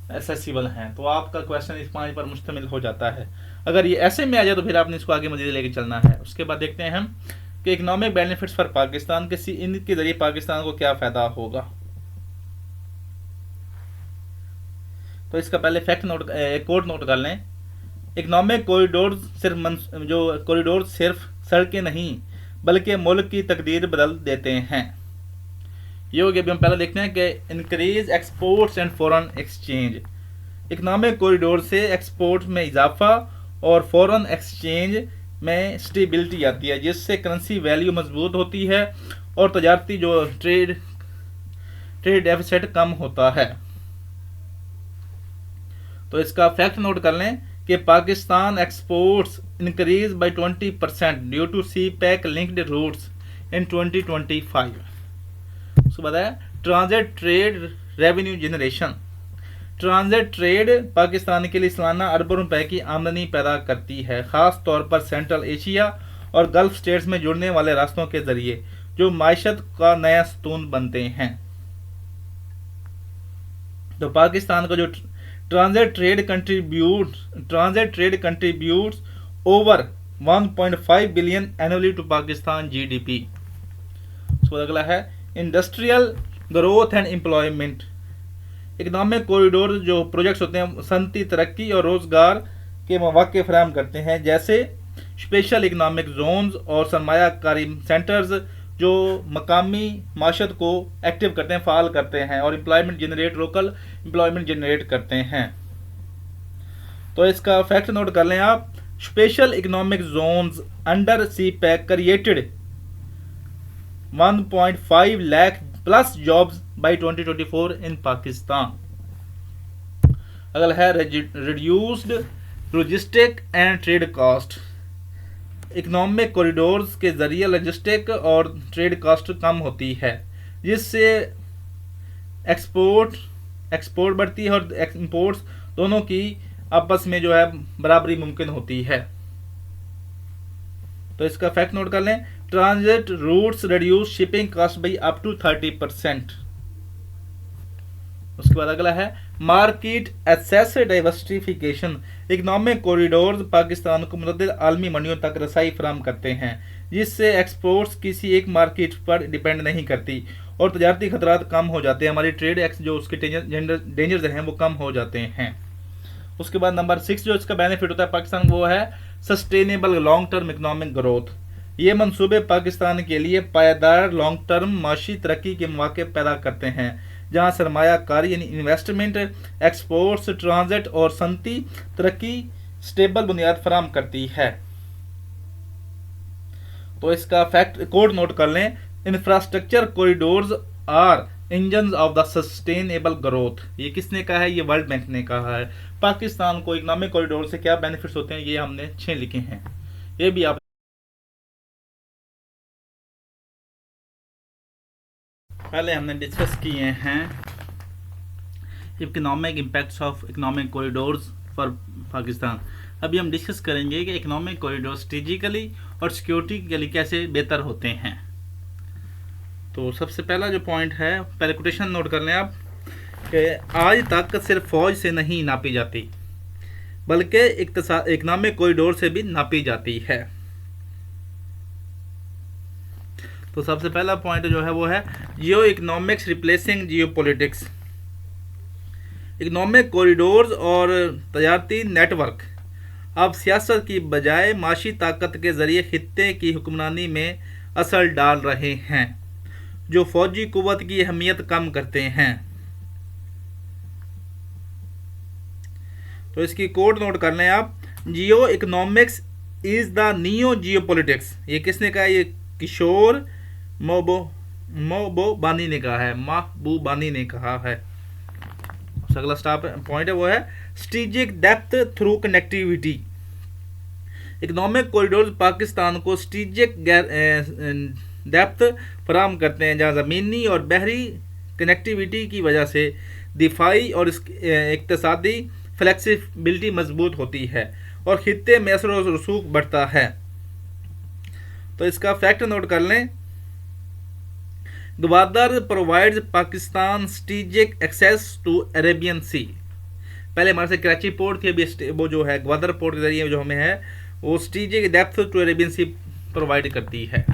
एक्सेसिबल हैं। तो आपका क्वेश्चन इस 5 पर मुश्तमिल हो जाता है। अगर ये ऐसे में आ जाए तो फिर आपने इसको आगे मजीद लेके चलना है। उसके बाद देखते हैं हम कि इकोनॉमिक बेनिफिट्स फॉर पाकिस्तान के इनके जरिए पाकिस्तान को क्या फायदा होगा। तो इसका पहले फैक्ट नोट कोड नोट कर लें। इकोनॉमिक कॉरिडोर सिर्फ सड़कें नहीं बल्कि मुल्क की तकदीर बदल देते हैं। ये हो गया। अभी हम पहले देखते हैं कि increase exports and foreign exchange. Economic corridor से एक्सपोर्ट में इजाफा और फॉरेन एक्सचेंज में स्टेबिलिटी आती है, जिससे करेंसी वैल्यू मजबूत होती है और तजारती जो ट्रेड डेफिसिट कम होता है। तो इसका फैक्ट नोट कर लें कि Pakistan exports increase by 20% due to CPEC linked routes in 2025। उसके बाद है transit trade revenue generation. Transit trade Pakistan के लिए सालाना अरबों रुपए की आमदनी पैदा करती है, खास तौर पर सेंट्रल एशिया और गल्फ स्टेट्स में जुड़ने वाले रास्तों के जरिए, जो मायशत का नया सतून बनते हैं। तो पाकिस्तान का जो transit trade contributes over 1.5 billion annually to Pakistan GDP. उसके बाद अगला है industrial growth and employment. Economic corridor जो प्रोजेक्ट्स होते हैं सनती तरक्की और रोजगार के मौके फराहम करते हैं, जैसे स्पेशल इकोनॉमिक जोन्स और सरमायाकारी सेंटर्स, जो मकामी माशत को एक्टिव करते हैं, फाल करते हैं और लोकल एम्प्लॉयमेंट जनरेट करते हैं। तो इसका फैक्ट नोट कर लें आप। Special economic zones under CPEC created 1.5 lakh plus jobs by 2024 in Pakistan. अगला है reduced logistic and trade cost. Economic corridors के जरिए लॉजिस्टिक और ट्रेड कॉस्ट कम होती है, जिससे एक्सपोर्ट बढ़ती है और इंपोर्ट्स दोनों की आपस में जो है बराबरी मुमकिन होती है। तो इसका फैक्ट नोट कर लें। Transit routes reduce shipping cost by up to 30%। उसके बाद अगला है market access diversification. Economic corridors Pakistan को मुतअद्दिद आलमी मंडियों तक रसाई फराहम करते हैं, जिससे एक्सपोर्ट्स किसी एक मार्केट पर डिपेंड नहीं करती और तजारती खतरात कम हो जाते हैं। हमारी ट्रेड एक्स जो उसके डेंजर्स हैं वो कम हो जाते हैं। उसके बाद नंबर 6 जो इसका बेनिफिट होता है पाकिस्तान, वो है sustainable long term economic growth. ये मंसूबे पाकिस्तान के लिए पायदार लॉन्ग टर्म माशी तरक्की के मौके पैदा करते हैं, जहां सरमायाकारी यानी इन्वेस्टमेंट, एक्सपोर्ट्स, ट्रांजिट और सनती तरक्की स्टेबल बुनियाद फराहम करती है। तो इसका फैक्ट कोड नोट कर लें। Infrastructure corridors are engine of the sustainable growth. ये किसने कहा है? ये वर्ल्ड बैंक ने कहा है। पाकिस्तान को इकोनॉमिक कॉरिडोर से क्या बेनिफिट्स होते हैं, ये हमने 6 लिखे हैं। ये भी आप पहले हमने डिस्कस किए हैं economic impacts of economic corridors for Pakistan. अभी हम डिस्कस करेंगे कि इकोनॉमिक कॉरिडोर स्ट्रेटेजिकली और सिक्योरिटी के लिए कैसे बेहतर होते हैं। तो सबसे पहला जो पॉइंट है, पहले कोटेशन नोट कर लें आप, कि आज तक सिर्फ फौज से नहीं नापी जाती बल्कि इकोनॉमिक कॉरिडोर से भी नापी जाती है। तो सबसे पहला पॉइंट जो है वो है जियो इकोनॉमिक्स रिप्लेसिंग जियो पॉलिटिक्स। इकोनॉमिक कॉरिडोर्स और तजारती नेटवर्क अब सियासत की बजाय माशी ताकत के जरिए खित्ते की हुक्मरानी में असर डाल रहे हैं, जो फौजी कुव्वत की अहमियत कम करते हैं। तो इसकी कोड नोट कर लें आप, जियो economics is the neo Jio politics. ये किसने कहा? ये किशोर मोबोबानी ने कहा है, महबूबानी ने कहा है। अगला स्टॉप पॉइंट है वो है strategic depth through connectivity. Economic corridor Pakistan को स्ट्रेटेजिक डेप्थ फराहम करते हैं, जहाँ ज़मीनी और बहरी कनेक्टिविटी की वजह से दिफाई और इक्तिसादी फ्लेक्सिबिलिटी मजबूत होती है और खित्ते में असर और रसूख बढ़ता है। तो इसका फैक्ट नोट कर लें, Gwadar provides Pakistan strategic access to Arabian Sea. पहले हमारे से कराची पोर्ट थी, अभी वो जो है ग्वादर पोर्ट के जरिए जो हमें है वो strategic depth to Arabian Sea provide करती है।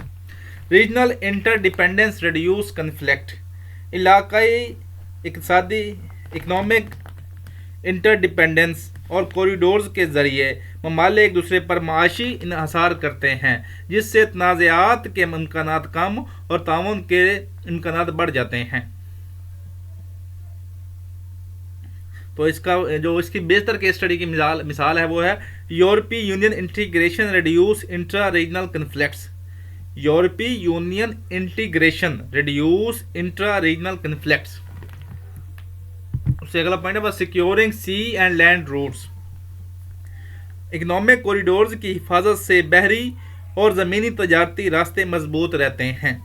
Regional interdependence reduce conflict. इलाकाई इक़्तिसादी इकनॉमिक इंटरडिपेंडेंस और कॉरिडोर्स के ज़रिए ममालिक एक दूसरे पर माशी इन्हसार करते हैं, जिससे तनाज़ात के इम्कानात कम और ताउन के इम्कानात बढ़ जाते हैं। तो इसकी बेहतर केस स्टडी की मिसाल है वो है यूरोपीय union integration reduce intra regional conflicts. यूरोपीय union integration reduce intra regional conflicts. उससे अगला पॉइंट है securing sea and land routes. Economic corridors की हिफाजत से बहरी और ज़मीनी तजारती रास्ते मजबूत रहते हैं,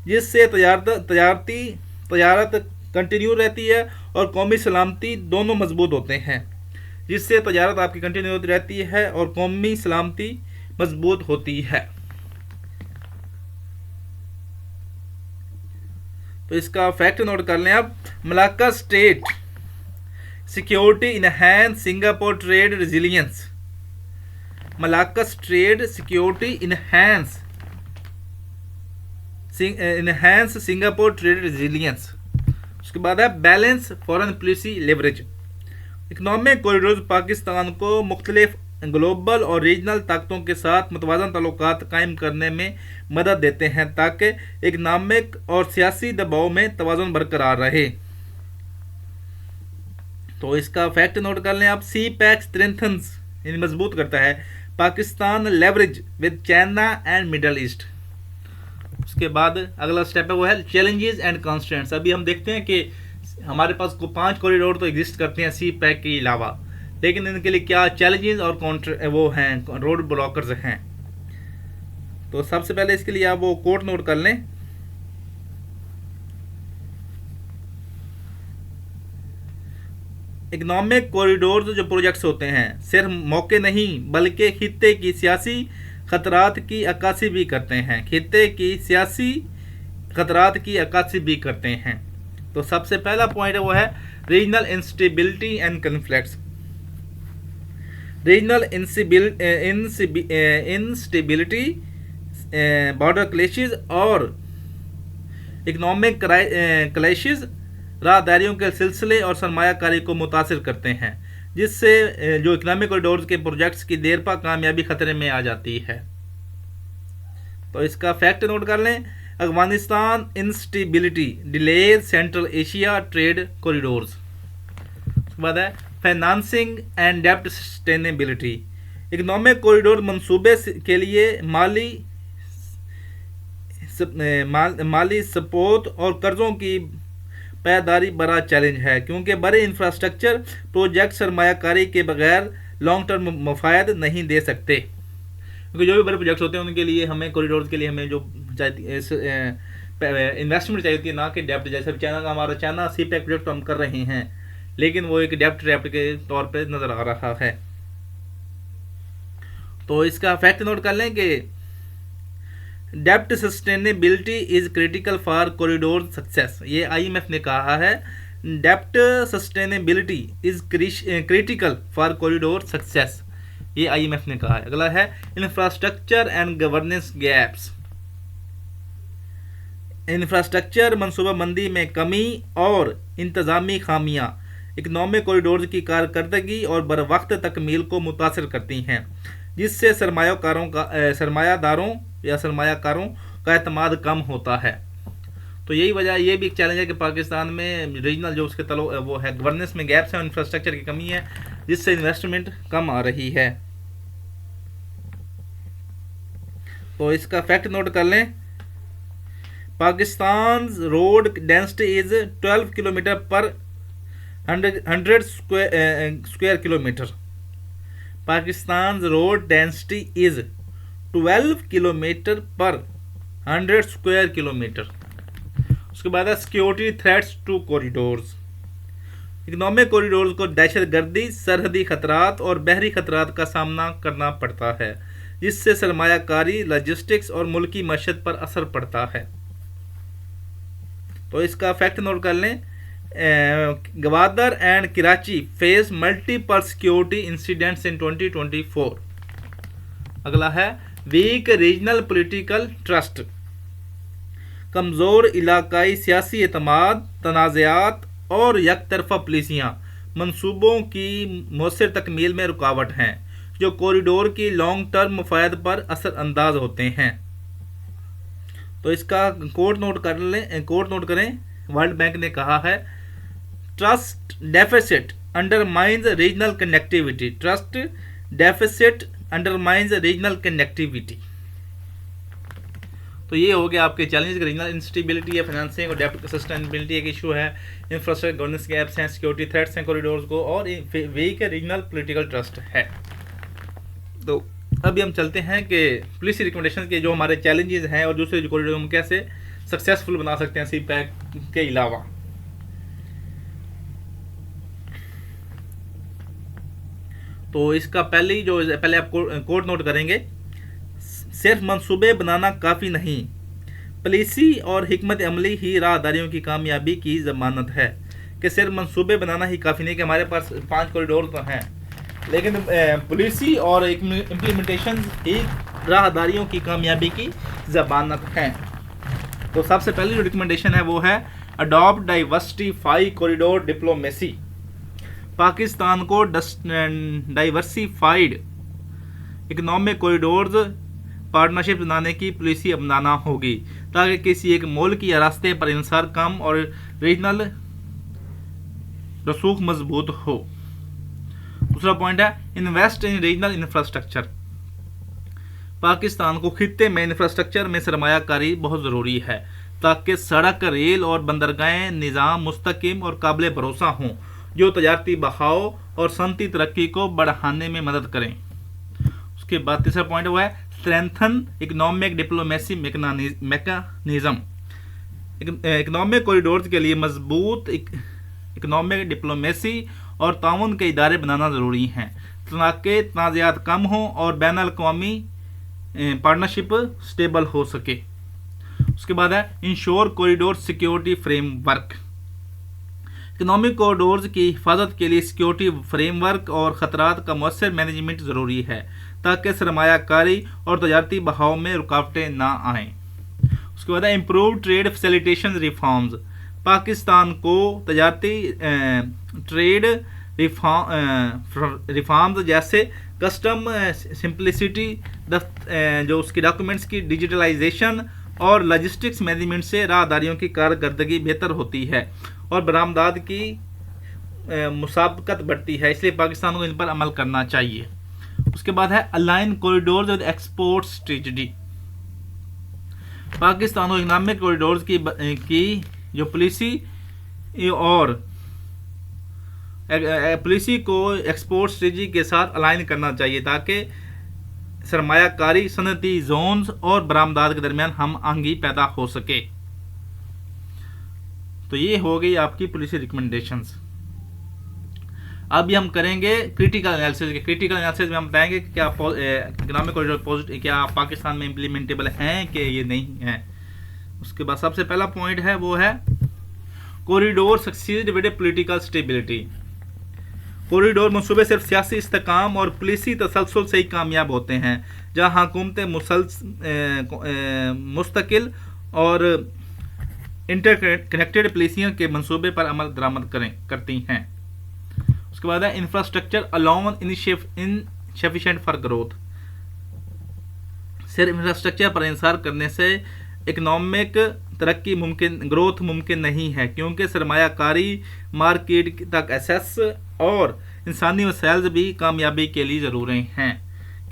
जिससे तजारत कंटिन्यू रहती है और कौमी सलामती दोनों मजबूत होते हैं। जिससे तजारत आपकी कंटिन्यू होती रहती है और कौमी सलामती मजबूत होती है। तो इसका फैक्ट नोट कर लें आप, Malacca state security enhance Singapore trade resilience. Malacca trade security enhance Singapore trade resilience. उसके बाद है balance foreign policy leverage. Economic corridor Pakistan को मुख्तलिफ ग्लोबल और रीजनल ताकतों के साथ मुतवाज़न ताल्लुकात कायम करने में मदद देते हैं, ताकि इकोनॉमिक और सियासी दबाव में तवाज़ुन बरकरार रहे। तो इसका फैक्ट नोट कर लें आप, सी पैक स्ट्रेंथन्स यानी मजबूत करता है Pakistan leverage with China and middle east. उसके बाद अगला स्टेप है वो है चैलेंजेस एंड कॉन्स्टेंट्स। अभी हम देखते हैं कि हमारे पास 5 कॉरिडोर तो एग्जिस्ट करते हैं सी पैक के अलावा, लेकिन इनके लिए क्या चैलेंजेस और वो हैं, रोड ब्लॉकर्स हैं। तो सबसे पहले इसके लिए आप वो कोड नोट कर लें, इकोनॉमिक कॉरिडोर जो प्रोजेक्ट्स होते हैं सिर्फ मौके नहीं बल्कि खित्ते की सियासी खतरात की अक्कासी भी करते हैं। खित्ते की सियासी खतरात की अक्कासी भी करते हैं। तो सबसे पहला पॉइंट है वो है regional instability and conflicts. Regional instability, border clashes और इकोनॉमिक क्लैशेस राहदारियों के सिलसिले और सरमायाकारी को मुतासिर करते हैं, जिससे जो इकोनॉमिक कॉरिडोर के प्रोजेक्ट्स की देरपा कामयाबी खतरे में आ जाती है। तो इसका फैक्ट नोट कर लें, Afghanistan instability delays central Asia trade corridors. उसके बाद है फाइनेंसिंग एंड डेप्ट सस्टेनेबिलिटी। इकोनॉमिक कॉरिडोर मंसूबे के लिए माली माली सपोर्ट और कर्जों की पायदारी बड़ा चैलेंज है, क्योंकि बड़े इंफ्रास्ट्रक्चर प्रोजेक्ट सरमायाकारी के बगैर लॉन्ग टर्म मुफायद नहीं दे सकते। क्योंकि जो भी बड़े प्रोजेक्ट्स होते हैं उनके लिए हमें कॉरिडोर्स के लिए हमें जो इन्वेस्टमेंट चाहिए होती है, ना कि डेप्ट। जैसे चाइना हमारा चाइना सीपैक प्रोजेक्ट हम कर रहे हैं, लेकिन वो एक डेप्ट ट्रैप के तौर पे नज़र आ रहा है। तो इसका फैक्ट नोट कर लें कि डेप्ट sustainability is critical for corridor success. ये आईएमएफ ने कहा है, डेप्ट sustainability is critical for corridor success. ये आईएमएफ ने कहा है। अगला है infrastructure and governance gaps. Infrastructure मनसूबाबंदी में कमी और इंतजामी खामियां इकनॉमिक कॉरिडोर की कारकर्दगी और बर वक्त तकमील को मुतासर करती हैं, जिससे सरमायादारों का एतमाद कम होता है। तो यही वजह, ये भी एक चैलेंज है कि पाकिस्तान में रीजनल जो उसके तलो वो है गवर्नेंस में गैप्स हैं और इंफ्रास्ट्रक्चर की कमी है, जिससे इन्वेस्टमेंट कम आ रही है। तो इसका फैक्ट नोट कर लें, Pakistan road density is 12 kilometre per 100 square kilometre. Pakistan road density is 12 kilometre per 100 square kilometre. उसके बाद है security threats to corridors. Economic corridors को दहशतगर्दी, सरहदी खतरात और बहरी खतरात का सामना करना पड़ता है, जिससे सरमायाकारी, लॉजिस्टिक्स और मुल्की मशत पर असर पड़ता है। तो इसका फैक्ट नोट कर लें, Gwadar and Karachi face multiple security incidents इन 2024। अगला है वीक रीजनल पॉलिटिकल ट्रस्ट। कमज़ोर इलाकाई सियासी एतमाद, तनाज़ात और यकतरफा पॉलिसियाँ मंसूबों की मौसर तकमील में रुकावट हैं, जो कॉरिडोर की लॉन्ग टर्म मुफायद पर असर अंदाज होते हैं। तो इसका कोड नोट करें। वर्ल्ड बैंक ने कहा है, trust deficit undermines regional connectivity. Trust deficit undermines regional connectivity. तो ये हो गया आपके चैलेंज। रीजनल इंस्टेबिलिटी है, फाइनेंसिंग और डेप्ट सस्टेनेबिलिटी एक इशू है, इंफ्रास्ट्रक्चर गवर्नेंस गैप्स हैं, सिक्योरिटी थ्रेट्स हैं कॉरिडोर्स को, और वीक रीजनल पॉलिटिकल ट्रस्ट है। तो अभी हम चलते हैं कि पॉलिसी रिकमेंडेशन के जो हमारे चैलेंजेस हैं और दूसरे जो कॉरिडोर हम कैसे सक्सेसफुल बना सकते हैं सीपैक के अलावा। तो इसका पहले आप कोड नोट करेंगे, सिर्फ मंसूबे बनाना काफ़ी नहीं, पॉलिसी और हिकमत अमली ही राहदारियों की कामयाबी की ज़मानत है। कि सिर्फ मंसूबे बनाना ही काफ़ी नहीं, कि हमारे पास 5 कॉरिडोर तो हैं, लेकिन पॉलिसी और इम्प्लीमेंटेशन ही राहदारियों की कामयाबी की ज़मानत है। तो सबसे पहली जो रिकमेंडेशन है वो है adopt diversify corridor diplomacy. Pakistan को डाइवर्सिफाइड इकोनॉमिक कॉरिडोर्स पार्टनरशिप बनाने की पॉलिसी अपनाना होगी, ताकि किसी एक मुल्क या रास्ते पर इंसार कम और रीजनल रसूख मजबूत हो। दूसरा पॉइंट है invest in regional infrastructure. Pakistan को खित्ते में इंफ्रास्ट्रक्चर में सरमायाकारी बहुत ज़रूरी है, ताकि सड़क, रेल और बंदरगाहें निज़ाम मुस्तकिम और काबिल भरोसा हों, जो तजारती बहाव और सनती तरक्की को बढ़ाने में मदद करें। उसके बाद तीसरा पॉइंट हुआ है strengthen economic diplomacy mechanism. Economic corridors के लिए मजबूत इकोनॉमिक डिप्लोमेसी और ताउन के इदारे बनाना ज़रूरी हैं, ताकि तनाज़ात कम हों और बैन अल-अक़वामी पार्टनरशिप स्टेबल हो सके। उसके बाद है ensure corridor security framework. Economic corridors की हिफाजत के लिए सिक्योरिटी फ्रेमवर्क और ख़तरात का मौसर मैनेजमेंट ज़रूरी है, ताकि सरमायाकारी और तजारती बहाव में रुकावटें ना आएँ। उसके बाद है improve trade facilitation reforms. Pakistan को तजारती ट्रेड रिफॉर्म्स जैसे कस्टम सिंप्लिसिटी, जो उसकी डॉक्यूमेंट्स की डिजिटलाइजेशन और लॉजिस्टिक्स मैनेजमेंट से राहदारियों की कारकर्दगी बेहतर होती है और बरामदात की मुसाबकत बढ़ती है, इसलिए पाकिस्तान को इन पर अमल करना चाहिए। उसके बाद है align corridors with export strategy. Pakistan को इकोनॉमिक कॉरिडोर्स की जो पॉलिसी और पॉलिसी को एक्सपोर्ट स्ट्रेटजी के साथ अलाइन करना चाहिए ताकि सरमायाकारी सनती जोन्स और बरामदात के दरमियान हम आंगी पैदा हो सके। तो ये हो गई आपकी पॉलिसी रिकमेंडेशंस। अभी हम करेंगे क्रिटिकल एनालिसिस। क्रिटिकल एनालिसिस में हम बताएंगे कि क्या इकोनॉमिक कॉरिडोर क्या पाकिस्तान में इम्प्लीमेंटेबल हैं कि ये नहीं है। उसके बाद सबसे पहला पॉइंट है वो है corridor succeed with political stability. Corridor मंसूबे सिर्फ सियासी इस्तेकाम और पुलिसी तसलसल से ही कामयाब होते हैं जहाँ हुकूमतें मुस्तकिल और इंटरकनेक्टेड पुलिसियों के मंसूबे पर अमल दरामद करती हैं। उसके बाद है infrastructure alone insufficient for growth. सिर्फ इंफ्रास्ट्रक्चर पर इंसार करने से इकोनॉमिक तरक्की ग्रोथ मुमकिन नहीं है क्योंकि सरमायाकारी मार्केट तक एक्सेस और इंसानी वसाइल भी कामयाबी के लिए ज़रूरी हैं।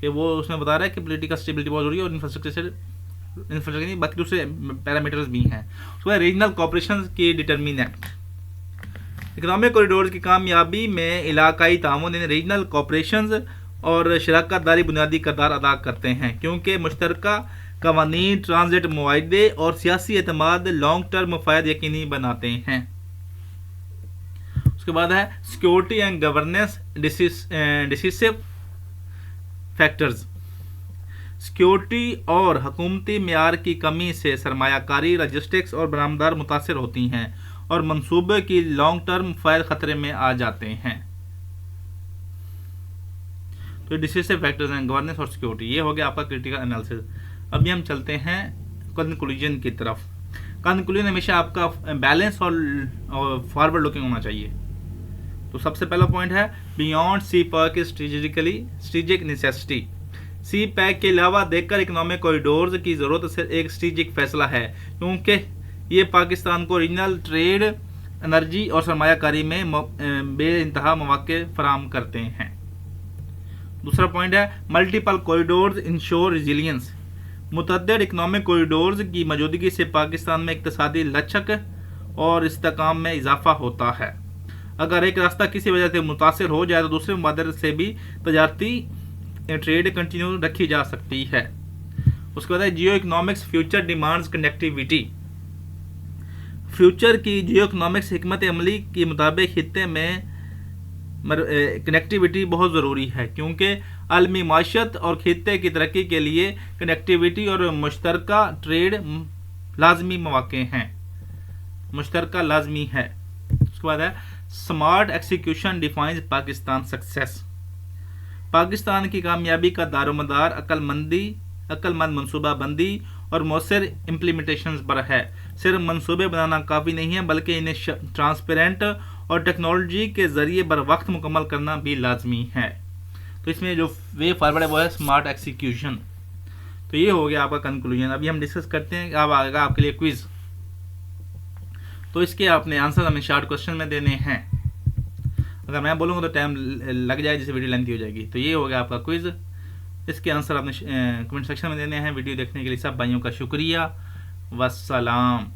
कि वो उसमें बता रहा है कि पॉलिटिकल स्टेबिलिटी बहुत ज़रूरी है और इंफ्रास्ट्रक्चर नहीं बाकी दूसरे पैरामीटर्स भी हैं। उसके बाद रीजनल कॉपरेशन की डिटर्मिनेंट। इकोनॉमिक कॉरिडोर की कामयाबी में इलाकाई ताउन रीजनल कॉपरेशन और शराकत दारी बुनियादी किरदार अदा करते हैं क्योंकि मुश्तरका कवानीन ट्रांजिट मुआहदे और सियासी एतमाद लॉन्ग टर्म फ़ायदा यकीनी बनाते हैं। उसके बाद है security and governance decisive factors. Security और हुकूमती मेयार की कमी से सरमायाकारी लॉजिस्टिक्स और बरामदार मुतासर होती हैं और मंसूबे की लॉन्ग टर्म फ़ायदे खतरे में आ जाते हैं। तो डिसिसिव फैक्टर्स एंड गवर्नेंस और सिक्योरिटी, ये हो गया आपका क्रिटिकल एनालिसिस। अभी हम चलते हैं कंक्लूजन की तरफ। कंक्लूजन हमेशा आपका बैलेंस और फॉरवर्ड लुकिंग होना चाहिए। तो सबसे पहला पॉइंट है beyond CPEC strategic necessity. CPEC के अलावा देखकर इकोनॉमिक कॉरिडोर्स की ज़रूरत सिर्फ एक स्ट्रेटेजिक फैसला है क्योंकि ये पाकिस्तान को रीजनल ट्रेड, एनर्जी और सरमायाकारी में बेइंतहा मौके फराहम करते हैं। दूसरा पॉइंट है मल्टीपल कॉरिडोर्स इंश्योर रिजिलियंस। मुतअद्दिद इकोनॉमिक कॉरिडोर्स की मौजूदगी से पाकिस्तान में इक्तिसादी लचक और इस्तेकाम में इजाफा होता है। अगर एक रास्ता किसी वजह से मुतासर हो जाए तो दूसरे मुबादर से भी तजारती ट्रेड कंटिन्यू रखी जा सकती है। उसके बाद जियो economics future demands connectivity. Future की जियो इकोनॉमिक्स हिकमत अमली के मुताबिक खित्ते में कनेक्टिविटी बहुत ज़रूरी है क्योंकि आलमी माशत और खित्ते की तरक्की के लिए कनेक्टिविटी और मुश्तरका ट्रेड लाजमी मौके हैं, मुश्तरका लाजमी है। उसके बाद है smart execution defines Pakistan success. Pakistan की कामयाबी का दारोमदार अक्लमंद मनसूबाबंदी और मौसर इम्प्लीमेंटेशन पर है। सिर्फ मंसूबे बनाना काफ़ी नहीं है बल्कि इन्हें ट्रांसपेरेंट और टेक्नोलॉजी के ज़रिए बर वक्त मुकम्मल करना भी लाजमी है। तो इसमें जो वे फॉरवर्ड है वो है स्मार्ट एक्सिक्यूशन। तो ये हो गया आपका कंक्लूजन। अभी हम डिस्कस करते हैं, अब आएगा आपके लिए क्विज़। तो इसके आपने आंसर हमें शॉर्ट क्वेश्चन में देने हैं। अगर मैं बोलूँगा तो टाइम लग जाए जिससे वीडियो लेंथी हो जाएगी। तो ये हो गया आपका क्विज़। इसके आंसर आपने कमेंट सेक्शन में देने हैं। वीडियो देखने के लिए सब भाइयों का शुक्रिया। वस्सलाम।